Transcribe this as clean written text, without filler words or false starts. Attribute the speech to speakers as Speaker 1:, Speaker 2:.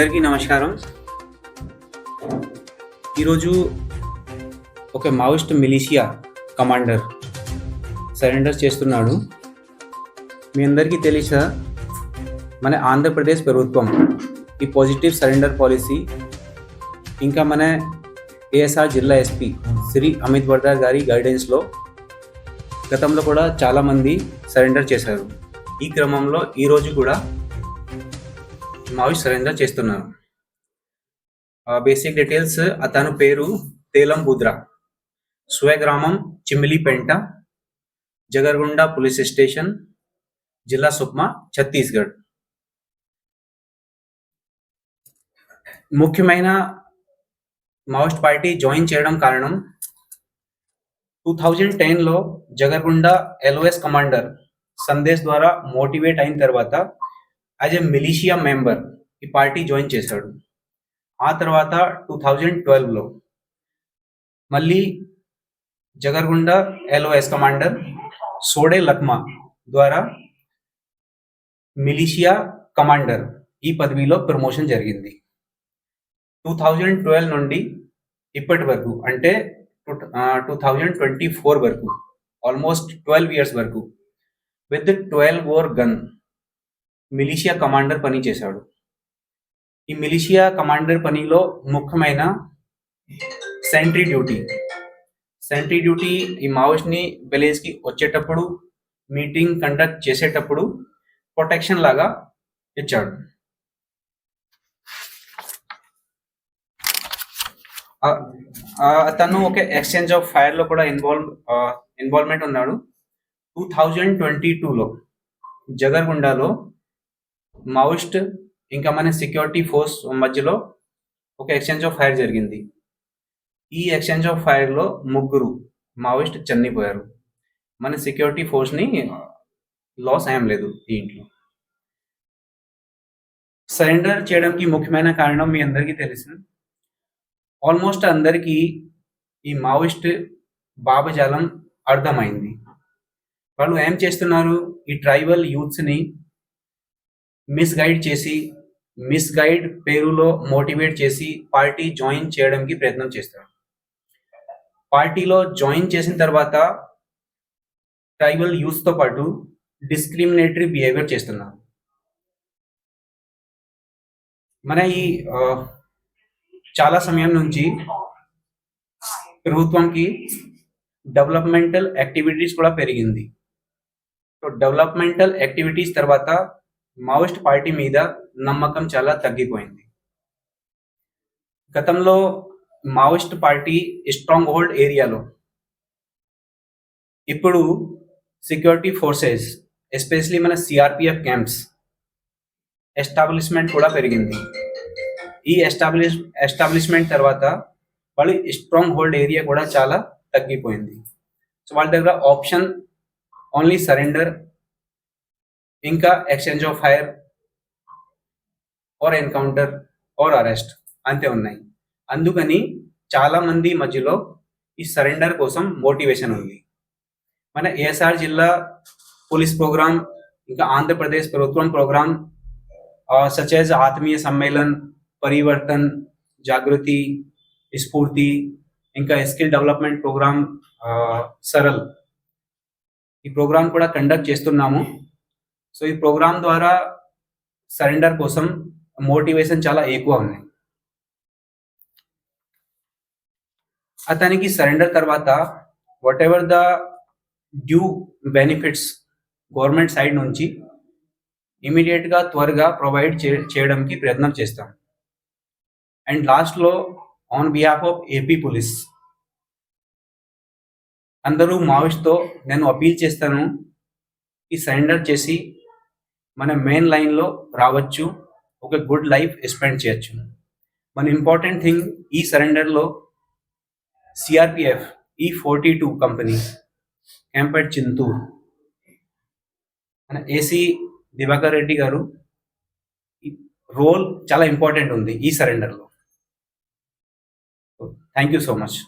Speaker 1: అందరికీ నమస్కారం. ఈరోజు ఒక మావోయిస్ట్ మిలిషియా కమాండర్ సరెండర్ చేస్తున్నాడు. మీ అందరికీ తెలుసా, మన ఆంధ్రప్రదేశ్ ప్రభుత్వం ఈ పాజిటివ్ సరెండర్ పాలసీ ఇంకా మన ఏఎస్ఆర్ జిల్లా ఎస్పీ శ్రీ అమిత్ వర్ధా గారి గైడెన్స్లో గతంలో కూడా చాలామంది సరెండర్ చేశారు. ఈ క్రమంలో ఈరోజు కూడా మావోయిస్ట్ సరెండర్ చేస్తున్నారు. బేసిక్ డీటెయిల్స్: అతను పేరు తేలం బుద్రా, స్వగ్రామం చిమిలిపెంట, జగర్గుండ పోలీస్ స్టేషన్, జిల్లా సుక్మా, ఛత్తీస్గఢ్. ముఖ్యమైన మావోయిస్ట్ పార్టీ జాయిన్ చేయడం కారణం 2010లో జగర్గుండ ఎల్ఓఎస్ కమాండర్ సందేశ్ ద్వారా మోటివేట్ అయిన తర్వాత యాజ్ ఎ మిలిషియా మెంబర్ ఈ పార్టీ జాయిన్ చేశాడు. ఆ తర్వాత 2012లో మళ్ళీ జగర్గుండ ఎల్ఓఎస్ కమాండర్ సోడే లక్మా ద్వారా మిలిషియా కమాండర్ ఈ పదవిలో ప్రమోషన్ జరిగింది. 2012 నుండి ఇప్పటి వరకు, అంటే 2024 వరకు, ఆల్మోస్ట్ 12 ఇయర్స్ వరకు with 12 bore gun militia commander పని చేశాడు. ఈ మిలిషియా కమాండర్ పనిలో ముఖ్యమైన సెంట్రీ డ్యూటీ ఈ మావోయిస్ట్ని విలేజ్కి వచ్చేటప్పుడు, మీటింగ్ కండక్ట్ చేసేటప్పుడు ప్రొటెక్షన్ లాగా ఇచ్చాడు. అతను ఒక ఎక్స్చేంజ్ ఆఫ్ ఫైర్లో కూడా ఇన్వాల్వ్మెంట్ ఉన్నాడు. 2022లో జగర్గుండలో మావోయిస్ట్ ఇంకా మన సెక్యూరిటీ ఫోర్స్ మధ్యలో ఒక ఎక్స్చేంజ్ ఆఫ్ ఫైర్ జరిగింది. ఈ ఎక్స్చేంజ్ ఆఫ్ ఫైర్లో 3 మావోయిస్ట్ చనిపోయారు. మన సెక్యూరిటీ ఫోర్స్ని లాస్ ఏం లేదు. దీంట్లో సరెండర్ చేయడానికి ముఖ్యమైన కారణం మీ అందరికీ తెలుసు. ఆల్మోస్ట్ అందరికీ ఈ మావోయిస్ట్ భావజాలం అర్థమైంది. వాళ్ళు ఏం చేస్తున్నారు, ఈ ట్రైబల్ యూత్స్ని మిస్గైడ్ పేరులో మోటివేట్ చేసి పార్టీ జాయిన్ చేయడానికి ప్రయత్నం చేస్తారు. పార్టీలో జాయిన్ చేసిన తర్వాత ట్రైబల్ యూత్స్తో పాటు డిస్క్రిమినేటరీ బిహేవియర్ చేస్తున్నారు. మన ఈ చాలా సమయం నుంచి ప్రభుత్వంకి డెవలప్మెంటల్ యాక్టివిటీస్ కూడా పెరిగింది. సో డెవలప్మెంటల్ యాక్టివిటీస్ తర్వాత మావోయిస్ట్ పార్టీ మీద నమ్మకం చాలా తగ్గిపోయింది. గతంలో మావోయిస్ట్ పార్టీ స్ట్రాంగ్ హోల్డ్ ఏరియాలో, ఇప్పుడు సెక్యూరిటీ ఫోర్సెస్ ఎస్పెషలీ మన సిఆర్పిఎఫ్ క్యాంప్స్ ఎస్టాబ్లిష్మెంట్ కూడా పెరిగింది. ఈ ఎస్టాబ్లిష్మెంట్ తర్వాత వాళ్ళు స్ట్రాంగ్ హోల్డ్ ఏరియా కూడా చాలా తగ్గిపోయింది. సో వాళ్ళ దగ్గర ఆప్షన్ ఓన్లీ సరెండర్, ఇంకా exchange of fire or encounter or arrest అంతే ఉన్నాయి. అందుకని చాలా మంది మధ్యలో ఈ సరెండర్ కోసం మోటివేషన్ ఉంది. మన ఏఎస్ఆర్ జిల్లా పోలీస్ ప్రోగ్రామ్, ఇంకా ఆంధ్రప్రదేశ్ ప్రభుత్వం ప్రోగ్రామ్ సచ్ యాజ్ ఆత్మీయ సమ్మేళన్, పరివర్తన్, జాగృతి, స్ఫూర్తి, ఇంకా స్కిల్ డెవలప్మెంట్ ప్రోగ్రామ్ సరల్, ఈ ప్రోగ్రామ్ కూడా కండక్ట్ చేస్తున్నాము. సో ఈ ప్రోగ్రామ్ ద్వారా సరెండర్ కోసం మోటివేషన్ చాలా ఎక్కువ ఉంది. అతనికి సరెండర్ తర్వాత what ever the due benefits government side నుంచి ఇమీడియట్గా త్వరగా ప్రొవైడ్ చేయడానికి ప్రయత్నం చేస్తాం. అండ్ లాస్ట్లో on behalf of AP police అందరూ మావోయిస్ట్తో నేను అపీల్ చేస్తాను, ఈ సరెండర్ చేసి మన మెయిన్ లైన్లో రావచ్చు, ఒక గుడ్ లైఫ్ స్పెండ్ చేయొచ్చు. మన ఇంపార్టెంట్ థింగ్ ఈ సరెండర్లో CRPF E42 company camp at Chintur, మన ఏసీ దివాకర్ రెడ్డి గారు రోల్ చాలా ఇంపార్టెంట్ ఉంది ఈ సరెండర్లో. Thank you so much.